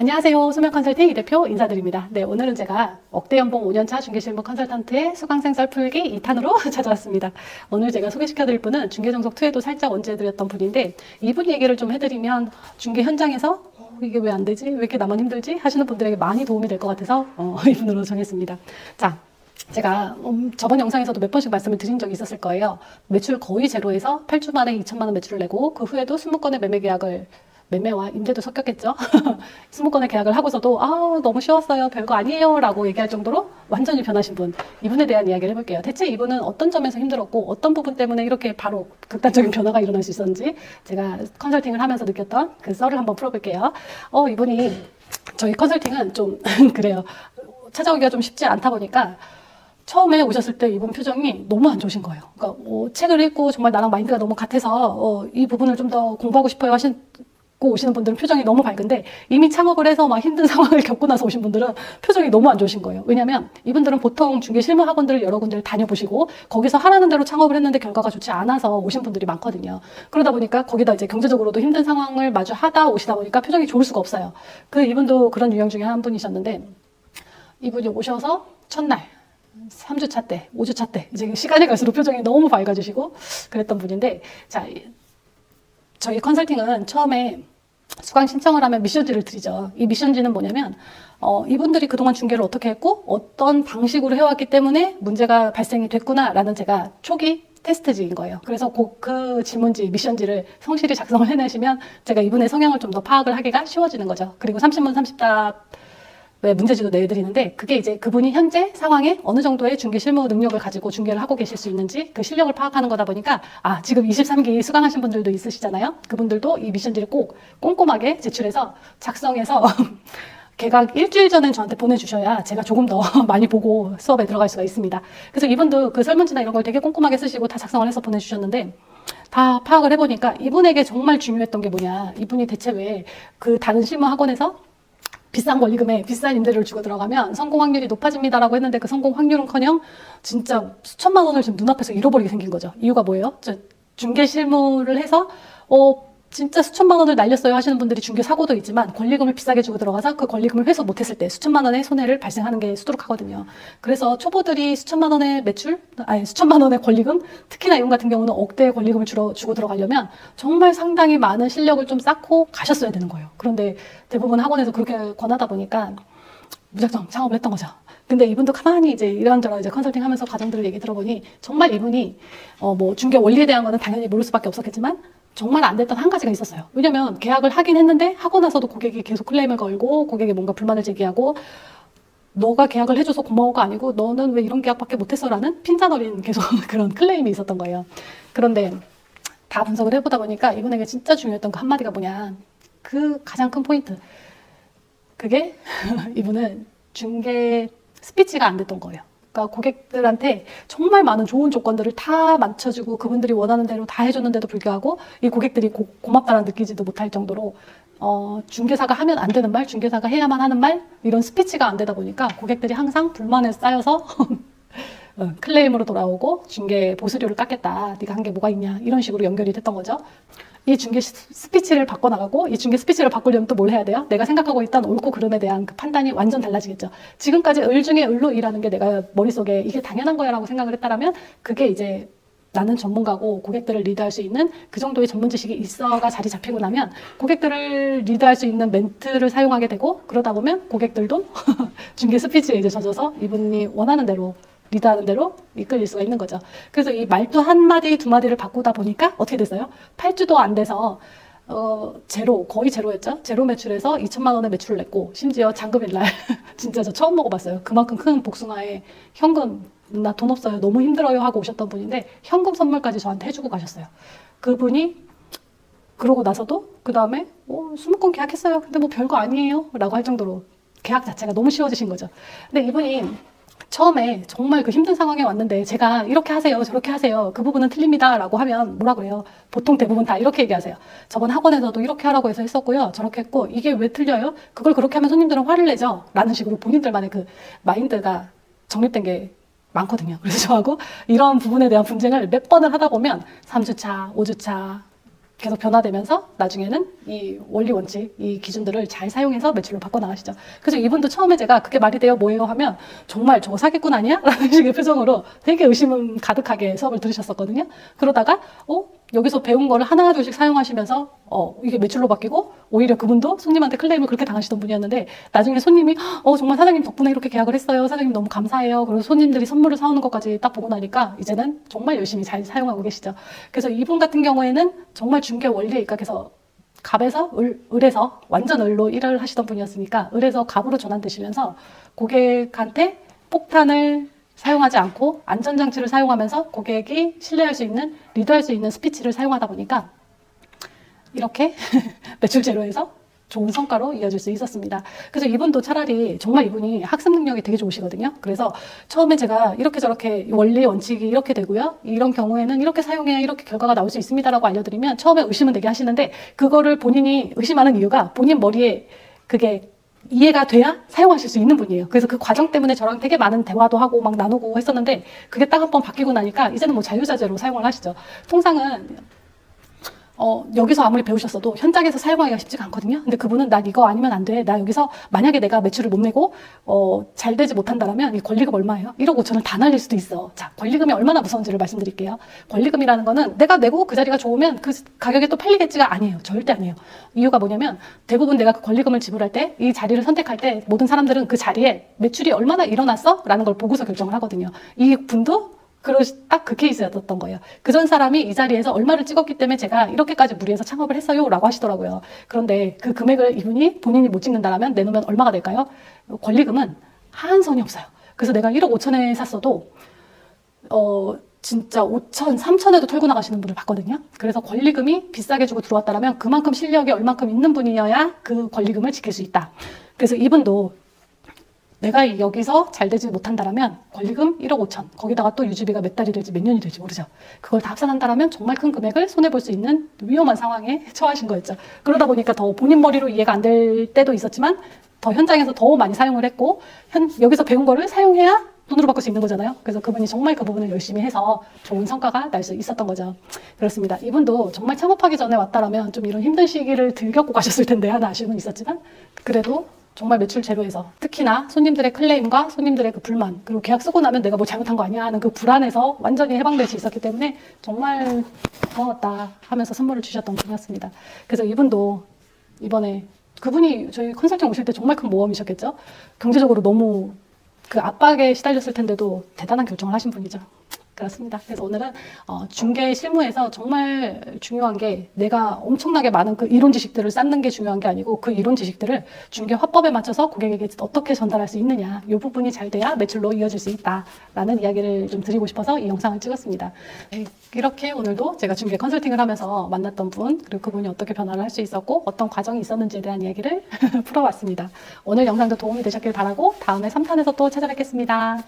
안녕하세요. 수면컨설팅 이대표 인사드립니다. 네, 오늘은 제가 억대연봉 5년차 중개실무 컨설턴트의 수강생 썰풀기 2탄으로 찾아왔습니다. 오늘 제가 소개시켜드릴 분은 중개정석2에도 살짝 언제해드렸던 분인데, 이분 얘기를 좀 해드리면 중개 현장에서 이게 왜 안 되지? 왜 이렇게 나만 힘들지? 하시는 분들에게 많이 도움이 될 것 같아서 이분으로 정했습니다. 자, 제가 저번 영상에서도 몇 번씩 말씀을 드린 적이 있었을 거예요. 매출 거의 제로에서 8주 만에 2천만 원 매출을 내고, 그 후에도 20건의 매매 계약을, 매매와 임대도 섞였겠죠. 20건의 계약을 하고서도 너무 쉬웠어요, 별거 아니에요 라고 얘기할 정도로 완전히 변하신 분, 이분에 대한 이야기를 해볼게요. 대체 이분은 어떤 점에서 힘들었고 어떤 부분 때문에 이렇게 바로 극단적인 변화가 일어날 수 있었는지 제가 컨설팅을 하면서 느꼈던 그 썰을 한번 풀어볼게요. 이분이, 저희 컨설팅은 좀 그래요, 찾아오기가 좀 쉽지 않다 보니까 처음에 오셨을 때 이분 표정이 너무 안 좋으신 거예요. 그러니까 책을 읽고 정말 나랑 마인드가 너무 같아서 이 부분을 좀 더 공부하고 싶어요 하시고 오시는 분들은 표정이 너무 밝은데, 이미 창업을 해서 막 힘든 상황을 겪고 나서 오신 분들은 표정이 너무 안 좋으신 거예요. 왜냐면 이분들은 보통 중개 실무 학원들을 여러 군데를 다녀보시고 거기서 하라는 대로 창업을 했는데 결과가 좋지 않아서 오신 분들이 많거든요. 그러다 보니까 거기다 이제 경제적으로도 힘든 상황을 마주하다 오시다 보니까 표정이 좋을 수가 없어요. 이분도 그런 유형 중에 한 분이셨는데, 이분이 오셔서 첫날 3주차 때, 5주차 때, 이제 시간이 갈수록 표정이 너무 밝아지시고 그랬던 분인데, 자, 저희 컨설팅은 처음에 수강 신청을 하면 미션지를 드리죠. 이 미션지는 뭐냐면, 이분들이 그동안 중개를 어떻게 했고, 어떤 방식으로 해왔기 때문에 문제가 발생이 됐구나라는 제가 초기 테스트지인 거예요. 그래서 그 질문지, 미션지를 성실히 작성을 해내시면 제가 이분의 성향을 좀 더 파악을 하기가 쉬워지는 거죠. 그리고 30문 30답 문제지도 내드리는데, 그게 이제 그분이 현재 상황에 어느 정도의 중개 실무 능력을 가지고 중개를 하고 계실 수 있는지 그 실력을 파악하는 거다 보니까, 지금 23기 수강하신 분들도 있으시잖아요. 그분들도 이 미션지를 꼭 꼼꼼하게 제출해서 작성해서 개강 일주일 전엔 저한테 보내주셔야 제가 조금 더 많이 보고 수업에 들어갈 수가 있습니다. 그래서 이분도 그 설문지나 이런 걸 되게 꼼꼼하게 쓰시고 다 작성을 해서 보내주셨는데, 다 파악을 해보니까 이분에게 정말 중요했던 게 뭐냐, 이분이 대체 왜 그 다른 실무 학원에서 비싼 권리금에 비싼 임대료를 주고 들어가면 성공 확률이 높아집니다라고 했는데, 그 성공 확률은커녕 진짜 수천만 원을 지금 눈앞에서 잃어버리게 생긴 거죠. 이유가 뭐예요? 중개 실무를 해서 진짜 수천만 원을 날렸어요 하시는 분들이 중개 사고도 있지만, 권리금을 비싸게 주고 들어가서 그 권리금을 회수 못했을 때 수천만 원의 손해를 발생하는 게 수두룩하거든요. 그래서 초보들이 수천만 원의 수천만 원의 권리금, 특히나 이분 같은 경우는 억대의 권리금을 주고 들어가려면 정말 상당히 많은 실력을 좀 쌓고 가셨어야 되는 거예요. 그런데 대부분 학원에서 그렇게 권하다 보니까 무작정 창업을 했던 거죠. 근데 이분도 가만히 이제 이런저런 이제 컨설팅 하면서 과정들을 얘기 들어보니, 정말 이분이 뭐 중개 원리에 대한 거는 당연히 모를 수밖에 없었겠지만 정말 안 됐던 한 가지가 있었어요. 왜냐면 계약을 하긴 했는데 하고 나서도 고객이 계속 클레임을 걸고, 고객이 뭔가 불만을 제기하고, 너가 계약을 해줘서 고마워가 아니고 너는 왜 이런 계약밖에 못했어 라는 핀잔어린 계속 그런 클레임이 있었던 거예요. 그런데 다 분석을 해보다 보니까 이분에게 진짜 중요했던 그 한마디가 뭐냐, 그 가장 큰 포인트, 그게 이분은 중개 스피치가 안 됐던 거예요. 그러니까 고객들한테 정말 많은 좋은 조건들을 다 맞춰주고 그분들이 원하는 대로 다 해줬는데도 불구하고 이 고객들이 고맙다는 느끼지도 못할 정도로 중개사가 하면 안 되는 말, 중개사가 해야만 하는 말, 이런 스피치가 안 되다 보니까 고객들이 항상 불만에 쌓여서 클레임으로 돌아오고, 중개 보수료를 깎겠다, 네가 한 게 뭐가 있냐, 이런 식으로 연결이 됐던 거죠. 이 중개 스피치를 바꿔나가고, 이 중개 스피치를 바꾸려면 또 뭘 해야 돼요? 내가 생각하고 있던 옳고 그름에 대한 그 판단이 완전 달라지겠죠. 지금까지 을 중에 을로 일하는 게 내가 머릿속에 이게 당연한 거야 라고 생각을 했다라면, 그게 이제 나는 전문가고 고객들을 리드할 수 있는 그 정도의 전문 지식이 있어가 자리 잡히고 나면 고객들을 리드할 수 있는 멘트를 사용하게 되고, 그러다 보면 고객들도 중개 스피치에 이제 젖어서 이분이 원하는 대로, 리드하는 대로 이끌릴 수가 있는 거죠. 그래서 이 말투 한마디 두 마디를 바꾸다 보니까 어떻게 됐어요? 8주도 안 돼서 거의 제로였죠. 제로 매출에서 2천만 원의 매출을 냈고, 심지어 잔금일날 진짜 저 처음 먹어봤어요. 그만큼 큰 복숭아에 현금, 나 돈 없어요, 너무 힘들어요 하고 오셨던 분인데 현금 선물까지 저한테 해주고 가셨어요. 그분이 그러고 나서도 그 다음에 20건 계약했어요, 근데 뭐 별거 아니에요 라고 할 정도로 계약 자체가 너무 쉬워지신 거죠. 근데 이분이 처음에 정말 그 힘든 상황에 왔는데 제가 이렇게 하세요, 저렇게 하세요, 그 부분은 틀립니다 라고 하면 뭐라 그래요? 보통 대부분 다 이렇게 얘기하세요. 저번 학원에서도 이렇게 하라고 해서 했었고요, 저렇게 했고, 이게 왜 틀려요? 그걸 그렇게 하면 손님들은 화를 내죠 라는 식으로 본인들만의 그 마인드가 정립된 게 많거든요. 그래서 저하고 이런 부분에 대한 분쟁을 몇 번을 하다 보면 3주차, 5주차, 계속 변화되면서 나중에는 이 원리 원칙, 이 기준들을 잘 사용해서 매출로 바꿔나가시죠. 그래서 이분도 처음에 제가 그게 말이 돼요? 뭐예요? 하면 정말 저거 사기꾼 아니야? 라는 식의 표정으로 되게 의심 가득하게 수업을 들으셨었거든요. 그러다가 여기서 배운 거를 하나둘씩 사용하시면서 이게 매출로 바뀌고 오히려 그분도 손님한테 클레임을 그렇게 당하시던 분이었는데 나중에 손님이 정말 사장님 덕분에 이렇게 계약을 했어요. 사장님 너무 감사해요. 그리고 손님들이 선물을 사오는 것까지 딱 보고 나니까 이제는 정말 열심히 잘 사용하고 계시죠. 그래서 이분 같은 경우에는 정말 중개 원리에 입각해서 갑에서 을에서 완전 을로 일을 하시던 분이었으니까 을에서 갑으로 전환되시면서 고객한테 폭탄을 사용하지 않고 안전장치를 사용하면서 고객이 신뢰할 수 있는, 리드할 수 있는 스피치를 사용하다 보니까 이렇게 매출 제로에서 좋은 성과로 이어질 수 있었습니다. 그래서 이분도 차라리 정말 이분이 학습 능력이 되게 좋으시거든요. 그래서 처음에 제가 이렇게 저렇게 원리 원칙이 이렇게 되고요. 이런 경우에는 이렇게 사용해야 이렇게 결과가 나올 수 있습니다라고 알려드리면 처음에 의심은 되게 하시는데 그거를 본인이 의심하는 이유가 본인 머리에 그게 이해가 돼야 사용하실 수 있는 분이에요. 그래서 그 과정 때문에 저랑 되게 많은 대화도 하고 막 나누고 했었는데 그게 딱 한 번 바뀌고 나니까 이제는 뭐 자유자재로 사용을 하시죠. 통상은 여기서 아무리 배우셨어도 현장에서 사용하기가 쉽지가 않거든요. 근데 그분은 난 이거 아니면 안 돼. 나 여기서 만약에 내가 매출을 못 내고 잘 되지 못한다면 이 권리금 얼마예요? 1억 5천을 다 날릴 수도 있어. 자, 권리금이 얼마나 무서운지를 말씀드릴게요. 권리금이라는 거는 내가 내고 그 자리가 좋으면 그 가격에 또 팔리겠지가 아니에요. 절대 아니에요. 이유가 뭐냐면 대부분 내가 그 권리금을 지불할 때 이 자리를 선택할 때 모든 사람들은 그 자리에 매출이 얼마나 일어났어? 라는 걸 보고서 결정을 하거든요. 이 분도 딱 그 케이스였던 거예요. 그 전 사람이 이 자리에서 얼마를 찍었기 때문에 제가 이렇게까지 무리해서 창업을 했어요 라고 하시더라고요. 그런데 그 금액을 이분이 본인이 못 찍는다라면 내놓으면 얼마가 될까요? 권리금은 한선이 없어요. 그래서 내가 1억 5천에 샀어도 진짜 5천, 3천에도 털고 나가시는 분을 봤거든요. 그래서 권리금이 비싸게 주고 들어왔다라면 그만큼 실력이 얼만큼 있는 분이어야 그 권리금을 지킬 수 있다. 그래서 이분도 내가 여기서 잘 되지 못한다라면 권리금 1억 5천 거기다가 또 유지비가 몇 달이 될지 몇 년이 될지 모르죠. 그걸 다 합산한다라면 정말 큰 금액을 손해볼 수 있는 위험한 상황에 처하신 거였죠. 그러다 보니까 더 본인 머리로 이해가 안 될 때도 있었지만 더 현장에서 더 많이 사용을 했고 여기서 배운 거를 사용해야 돈으로 바꿀 수 있는 거잖아요. 그래서 그분이 정말 그 부분을 열심히 해서 좋은 성과가 날 수 있었던 거죠. 그렇습니다. 이분도 정말 창업하기 전에 왔다라면 좀 이런 힘든 시기를 들 겪고 가셨을 텐데 하나 아쉬움은 있었지만 그래도 정말 매출 제로에서 특히나 손님들의 클레임과 손님들의 그 불만 그리고 계약 쓰고 나면 내가 뭐 잘못한 거 아니야 하는 그 불안에서 완전히 해방될 수 있었기 때문에 정말 고마웠다 하면서 선물을 주셨던 분이었습니다. 그래서 이분도 이번에 그분이 저희 컨설팅 오실 때 정말 큰 모험이셨겠죠. 경제적으로 너무 그 압박에 시달렸을 텐데도 대단한 결정을 하신 분이죠. 그렇습니다. 그래서 오늘은 중개 실무에서 정말 중요한 게 내가 엄청나게 많은 그 이론 지식들을 쌓는 게 중요한 게 아니고 그 이론 지식들을 중개 화법에 맞춰서 고객에게 어떻게 전달할 수 있느냐 이 부분이 잘 돼야 매출로 이어질 수 있다라는 이야기를 좀 드리고 싶어서 이 영상을 찍었습니다. 네, 이렇게 오늘도 제가 중개 컨설팅을 하면서 만났던 분 그리고 그분이 어떻게 변화를 할 수 있었고 어떤 과정이 있었는지에 대한 이야기를 풀어봤습니다. 오늘 영상도 도움이 되셨길 바라고 다음에 3탄에서 또 찾아뵙겠습니다.